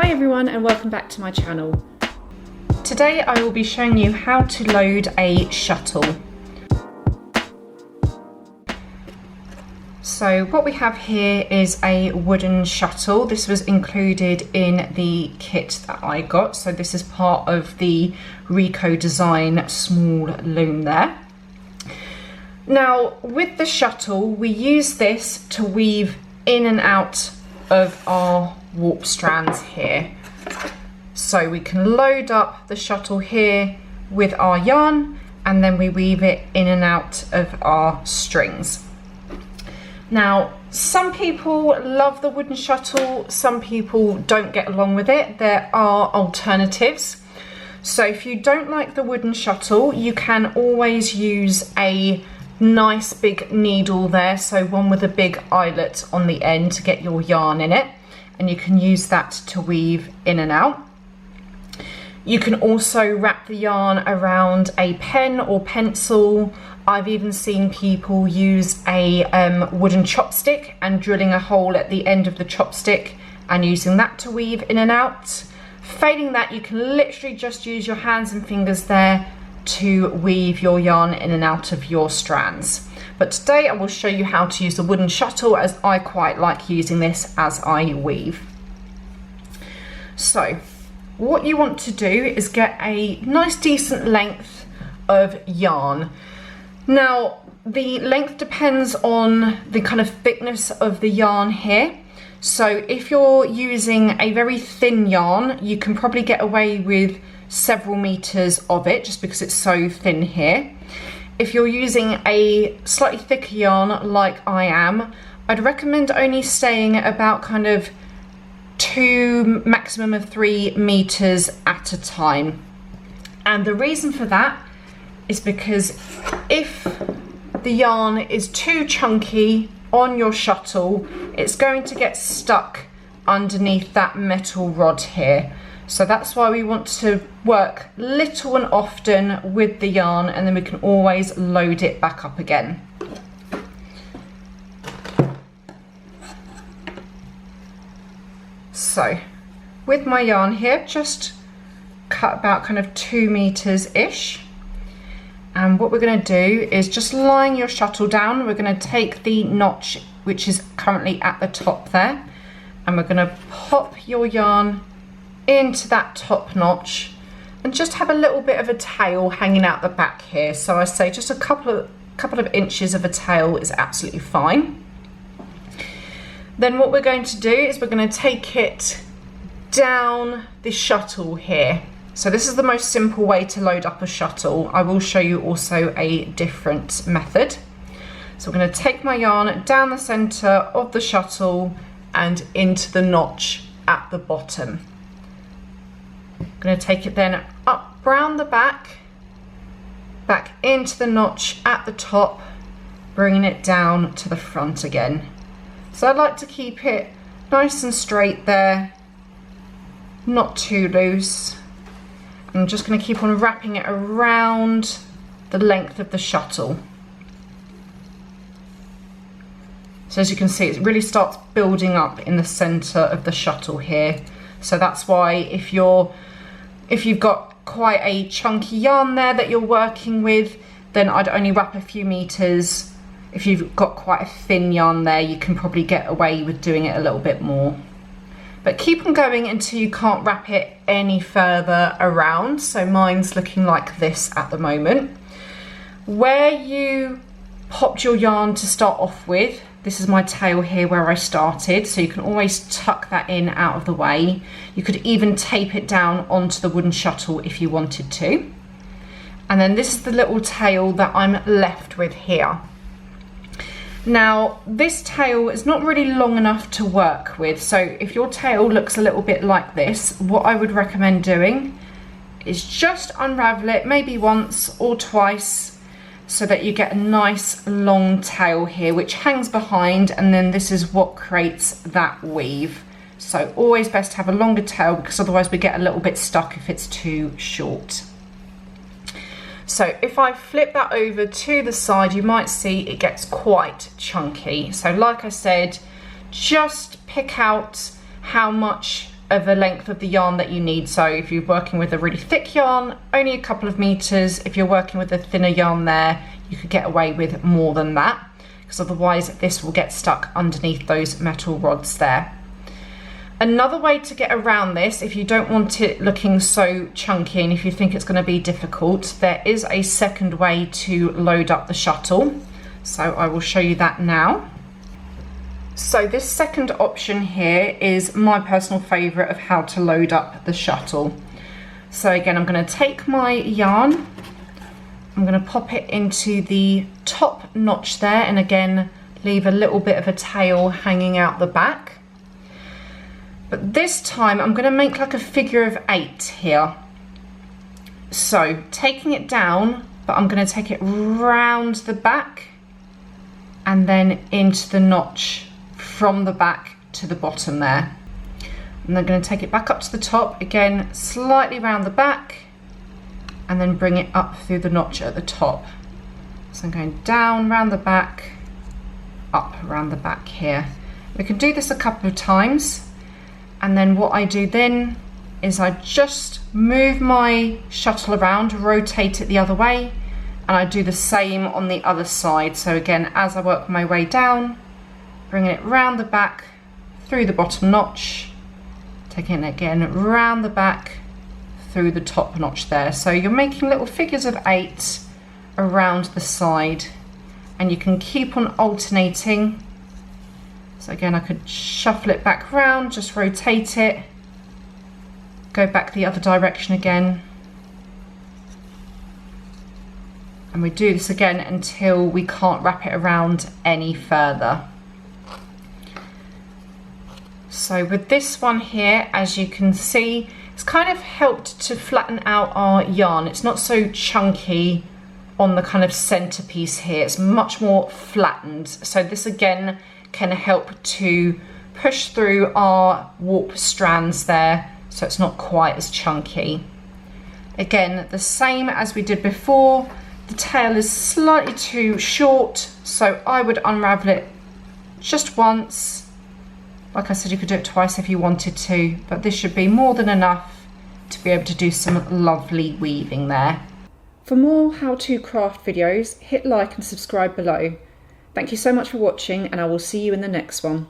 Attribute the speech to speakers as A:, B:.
A: Hi everyone and welcome back to my channel. Today I will be showing you how to load a shuttle. So what we have here is a wooden shuttle. This was included in the kit that I got. So this is part of the Rico Design Small Loom there. Now with the shuttle, we use this to weave in and out of our warp strands here. So we can load up the shuttle here with our yarn and then we weave it in and out of our strings. Now, some people love the wooden shuttle, some people don't get along with it. There are alternatives. So if you don't like the wooden shuttle, you can always use a nice big needle there, so one with a big eyelet on the end to get your yarn in it, and you can use that to weave in and out. You can also wrap the yarn around a pen or pencil. I've even seen people use a wooden chopstick and drilling a hole at the end of the chopstick and using that to weave in and out. Failing that, you can literally just use your hands and fingers there to weave your yarn in and out of your strands. But today I will show you how to use the wooden shuttle, as I quite like using this as I weave. So what you want to do is get a nice decent length of yarn. Now the length depends on the kind of thickness of the yarn here. So if you're using a very thin yarn, you can probably get away with several meters of it just because it's so thin here. If you're using a slightly thicker yarn like I am, I'd recommend only staying about kind of 2, maximum of 3 meters at a time. And the reason for that is because if the yarn is too chunky on your shuttle, it's going to get stuck underneath that metal rod here. So that's why we want to work little and often with the yarn, and then we can always load it back up again. So with my yarn here, just cut about kind of 2 meters ish. And what we're going to do is just line your shuttle down. We're going to take the notch which is currently at the top there, and we're going to pop your yarn into that top notch and just have a little bit of a tail hanging out the back here. So I say just a couple of inches of a tail is absolutely fine. Then what we're going to do is we're going to take it down the shuttle here. So this is the most simple way to load up a shuttle. I will show you also a different method. So I'm going to take my yarn down the center of the shuttle and into the notch at the bottom. I'm going to take it then up round the back into the notch at the top, bringing it down to the front again. So I like to keep it nice and straight there, not too loose. I'm just going to keep on wrapping it around the length of the shuttle. So as you can see, it really starts building up in the center of the shuttle here. So that's why if you've got quite a chunky yarn there that you're working with, then I'd only wrap a few meters. If you've got quite a thin yarn there, you can probably get away with doing it a little bit more. But keep on going until you can't wrap it any further around. So mine's looking like this at the moment. Where you popped your yarn to start off with, this is my tail here where I started, so you can always tuck that in out of the way. You could even tape it down onto the wooden shuttle if you wanted to. And then this is the little tail that I'm left with here. Now this tail is not really long enough to work with, so if your tail looks a little bit like this, what I would recommend doing is just unravel it maybe once or twice, so that you get a nice long tail here which hangs behind, and then this is what creates that weave. So always best to have a longer tail, because otherwise we get a little bit stuck if it's too short. So if I flip that over to the side, you might see it gets quite chunky. So like I said, just pick out how much of a length of the yarn that you need. So if you're working with a really thick yarn, only a couple of meters. If you're working with a thinner yarn there, you could get away with more than that, because otherwise this will get stuck underneath those metal rods there. Another way to get around this, if you don't want it looking so chunky and if you think it's going to be difficult, there is a second way to load up the shuttle. So I will show you that now. So this second option here is my personal favourite of how to load up the shuttle. So again, I'm going to take my yarn, I'm going to pop it into the top notch there, and again leave a little bit of a tail hanging out the back. But this time I'm going to make like a figure of 8 here. So taking it down, but I'm going to take it round the back and then into the notch from the back to the bottom there. And then going to take it back up to the top, again slightly round the back, and then bring it up through the notch at the top. So I'm going down round the back, up around the back here. We can do this a couple of times, and then what I do then is I just move my shuttle around, rotate it the other way, and I do the same on the other side. So again, as I work my way down, bringing it round the back through the bottom notch, taking it again round the back through the top notch there. So you're making little figures of 8 around the side, and you can keep on alternating. So again, I could shuffle it back round, just rotate it, go back the other direction again, and we do this again until we can't wrap it around any further. So with this one here, as you can see, it's kind of helped to flatten out our yarn. It's not so chunky on the kind of centerpiece here, it's much more flattened. So this again can help to push through our warp strands there, so it's not quite as chunky. Again, the same as we did before, the tail is slightly too short, so I would unravel it just once. Like I said, you could do it twice if you wanted to, but this should be more than enough to be able to do some lovely weaving there. For more how-to craft videos, hit like and subscribe below. Thank you so much for watching, and I will see you in the next one.